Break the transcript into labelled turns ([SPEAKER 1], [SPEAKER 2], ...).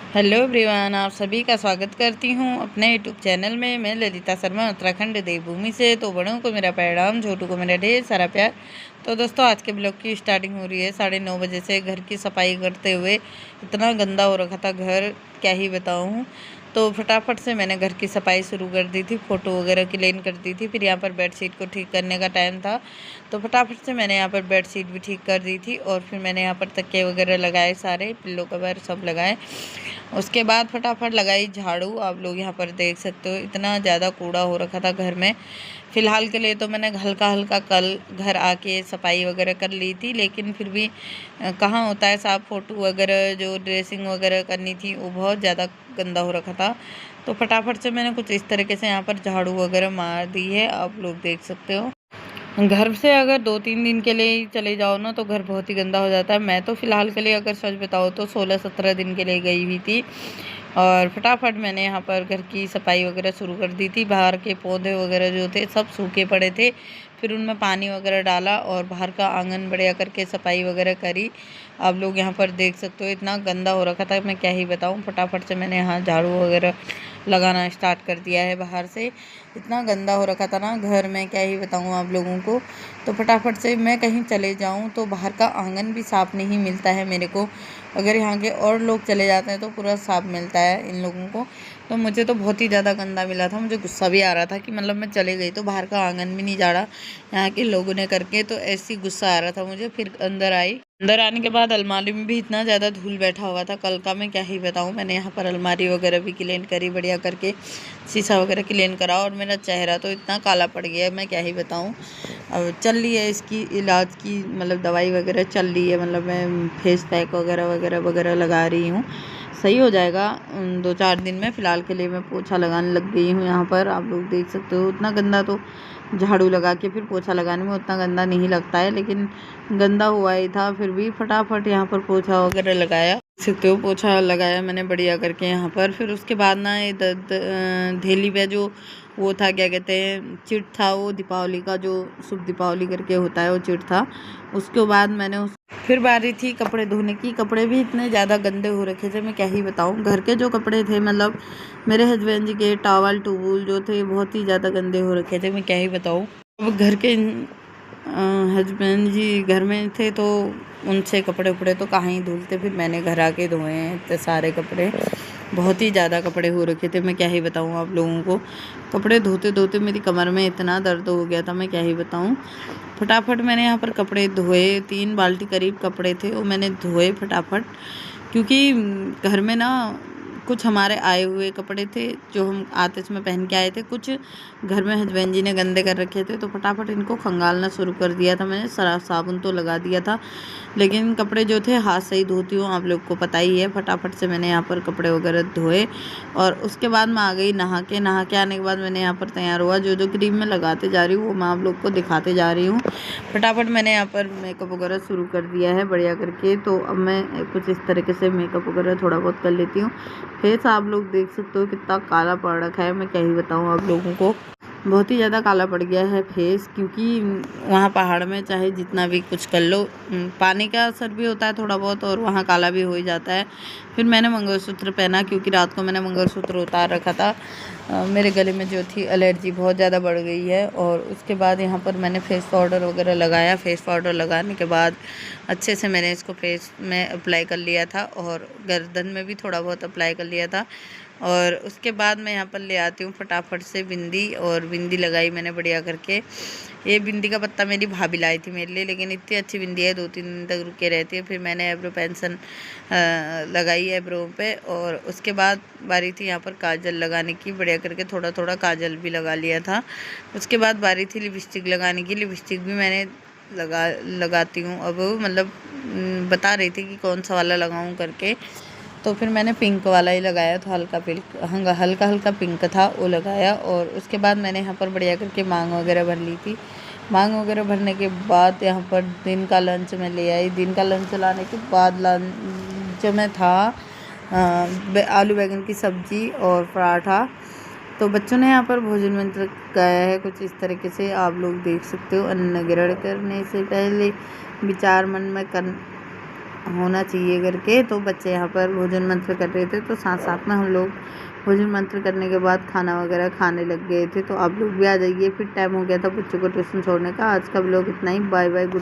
[SPEAKER 1] Hello everyone, आप सभी का स्वागत करती हूँ अपने यूट्यूब चैनल में। मैं ललिता शर्मा उत्तराखंड देवभूमि से। तो बड़ों को मेरा प्रणाम, छोटू को मेरा ढेर सारा प्यार। तो दोस्तों, आज के ब्लॉग की स्टार्टिंग हो रही है 9:30 बजे से। घर की सफाई करते हुए इतना गंदा हो रखा था घर, क्या ही बताऊँ। तो फटाफट से मैंने घर की सफाई शुरू कर दी थी, फ़ोटो वगैरह क्लीन कर दी थी। फिर यहाँ पर बेडशीट को ठीक करने का टाइम था, तो फटाफट से मैंने यहाँ पर बेडशीट भी ठीक कर दी थी। और फिर मैंने यहाँ पर तकिए वगैरह लगाए, सारे पिल्लो कवर सब लगाए। उसके बाद फटाफट लगाई झाड़ू। आप लोग यहाँ पर देख सकते हो, इतना ज़्यादा कूड़ा हो रखा था घर में। फ़िलहाल के लिए तो मैंने हल्का हल्का कल घर आके सफाई वगैरह कर ली थी, लेकिन फिर भी कहाँ होता है साफ। फ़ोटो वगैरह जो ड्रेसिंग वगैरह करनी थी वो बहुत ज़्यादा गंदा हो रखा था। तो फटाफट से मैंने कुछ इस तरीके से यहाँ पर झाड़ू वगैरह मार दी है, आप लोग देख सकते हो। घर से अगर 2-3 दिन के लिए ही चले जाओ ना, तो घर बहुत ही गंदा हो जाता है। मैं तो फ़िलहाल के लिए अगर सच बताऊँ तो 16-17 दिन के लिए गई हुई थी। और फटाफट मैंने यहाँ पर घर की सफाई वगैरह शुरू कर दी थी। बाहर के पौधे वगैरह जो थे सब सूखे पड़े थे, फिर उनमें पानी वगैरह डाला और बाहर का आंगन बढ़िया करके सफाई वगैरह करी। आप लोग यहाँ पर देख सकते हो, इतना गंदा हो रखा था, मैं क्या ही बताऊँ। फटाफट से मैंने यहाँ झाड़ू वगैरह लगाना स्टार्ट कर दिया है बाहर से। इतना गंदा हो रखा था ना घर में, क्या ही बताऊँ आप लोगों को। तो फटाफट से मैं कहीं चले जाऊँ तो बाहर का आंगन भी साफ़ नहीं मिलता है मेरे को। अगर यहाँ के और लोग चले जाते हैं तो पूरा साफ़ मिलता है इन लोगों को। तो मुझे तो बहुत ही ज़्यादा गंदा मिला था। मुझे गुस्सा भी आ रहा था कि मतलब मैं चले गई तो बाहर का आंगन भी नहीं झाड़ा यहाँ के लोगों ने करके। तो ऐसी गुस्सा आ रहा था मुझे। फिर अंदर आई, अंदर आने के बाद अलमारी में भी इतना ज़्यादा धूल बैठा हुआ था कल का, मैं क्या ही बताऊँ। मैंने यहाँ पर अलमारी वगैरह भी क्लीन करी बढ़िया करके, शीशा वगैरह क्लीन करा। और मेरा चेहरा तो इतना काला पड़ गया है, मैं क्या ही बताऊँ। अब चल रही है इसकी इलाज की, मतलब दवाई वगैरह चल रही है। मतलब मैं फेस पैक वगैरह वगैरह वगैरह लगा रही हूँ, सही हो जाएगा 2-4 दिन में। फ़िलहाल के लिए मैं पोछा लगाने लग गई हूँ यहाँ पर। आप लोग देख सकते हो, उतना गंदा तो झाड़ू लगा के फिर पोछा लगाने में उतना गंदा नहीं लगता है, लेकिन गंदा हुआ ही था। फिर भी फटाफट यहाँ पर पोछा वगैरह लगाया, देख सकते हो पोछा लगाया मैंने बढ़िया करके यहाँ पर। फिर उसके बाद ना ये धेली पे जो वो था, क्या कहते हैं, चिट था वो दीपावली का, जो शुभ दीपावली करके होता है वो चिट था। उसके बाद मैंने फिर बारी थी कपड़े धोने की। कपड़े भी इतने ज़्यादा गंदे हो रखे थे, मैं क्या ही बताऊँ। घर के जो कपड़े थे, मतलब मेरे हस्बैंड जी के टावल टूवल जो थे बहुत ही ज़्यादा गंदे हो रखे थे, मैं क्या ही बताऊँ। अब घर के हस्बैंड जी घर में थे तो उनसे कपड़े उपड़े तो कहाँ ही धुलते। फिर मैंने घर आके धोए हैं इतने सारे कपड़े। बहुत ही ज़्यादा कपड़े हो रखे थे, मैं क्या ही बताऊँ आप लोगों को। कपड़े धोते धोते मेरी कमर में इतना दर्द हो गया था, मैं क्या ही बताऊँ। फटाफट मैंने यहाँ पर कपड़े धोए, 3 बाल्टी करीब कपड़े थे वो मैंने धोए फटाफट। क्योंकि घर में ना कुछ हमारे आए हुए कपड़े थे जो हम आतिश में पहन के आए थे, कुछ घर में हस्बैंड जी ने गंदे कर रखे थे। तो फटाफट इनको खंगालना शुरू कर दिया था मैंने। सर्फ साबुन तो लगा दिया था, लेकिन कपड़े जो थे हाथ से ही धोती हूँ, आप लोग को पता ही है। फटाफट से मैंने यहाँ पर कपड़े वगैरह धोए और उसके बाद मैं आ गई नहा के। नहा के आने के बाद मैंने यहाँ पर तैयार हुआ। जो जो क्रीम मैं लगाते जा रही हूँ वो मैं आप लोग को दिखाते जा रही हूँ। फटाफट मैंने यहाँ पर मेकअप वगैरह शुरू कर दिया है बढ़िया करके। तो अब मैं कुछ इस तरीके से मेकअप वगैरह थोड़ा बहुत कर लेती हूँ। फेस आप लोग देख सकते हो कितना काला पड़ रखा है, मैं क्या ही बताऊँ आप लोगों को। बहुत ही ज़्यादा काला पड़ गया है फेस, क्योंकि वहाँ पहाड़ में चाहे जितना भी कुछ कर लो, पानी का असर भी होता है थोड़ा बहुत, और वहाँ काला भी हो ही जाता है। फिर मैंने मंगलसूत्र पहना, क्योंकि रात को मैंने मंगलसूत्र उतार रखा था। मेरे गले में जो थी एलर्जी बहुत ज़्यादा बढ़ गई है। और उसके बाद यहाँ पर मैंने फेस पाउडर वगैरह लगाया। फेस पाउडर लगाने के बाद अच्छे से मैंने इसको फेस में अप्लाई कर लिया था, और गर्दन में भी थोड़ा बहुत अप्लाई कर लिया था। और उसके बाद मैं यहाँ पर ले आती हूँ फटाफट से बिंदी, और बिंदी लगाई मैंने बढ़िया करके। ये बिंदी का पत्ता मेरी भाभी लाई थी मेरे लिए, लेकिन इतनी अच्छी बिंदी है 2-3 दिन तक रुके रहती है। फिर मैंने एब्रो पेंसिल लगाई एब्रो पे, और उसके बाद बारी थी यहाँ पर काजल लगाने की बढ़िया करके। थोड़ा थोड़ा काजल भी लगा लिया था। उसके बाद बारी थी लिपस्टिक लगाने की। लिपस्टिक भी मैंने लगाती हूँ अब, मतलब बता रही थी कि कौन सा वाला लगाऊँ करके। तो फिर मैंने पिंक वाला ही लगाया था, हल्का हल्का पिंक था वो लगाया। और उसके बाद मैंने यहाँ पर बढ़िया करके मांग वगैरह भर ली थी। मांग वगैरह भरने के बाद यहाँ पर दिन का लंच मैं ले आई। दिन का लंच लाने के बाद लंच में था आलू बैगन की सब्ज़ी और पराठा। तो बच्चों ने यहाँ पर भोजन मंत्र गाया है कुछ इस तरीके से, आप लोग देख सकते हो। अन्न ग्रहण करने से पहले विचार मन में कर होना चाहिए करके। तो बच्चे यहाँ पर भोजन मंत्र कर रहे थे, तो साथ साथ में हम लोग भोजन मंत्र करने के बाद खाना वगैरह खाने लग गए थे। तो आप लोग भी आ जाइए, फिर टाइम हो गया था बच्चों को ट्यूशन छोड़ने का। आज का व्लॉग इतना ही। Bye bye.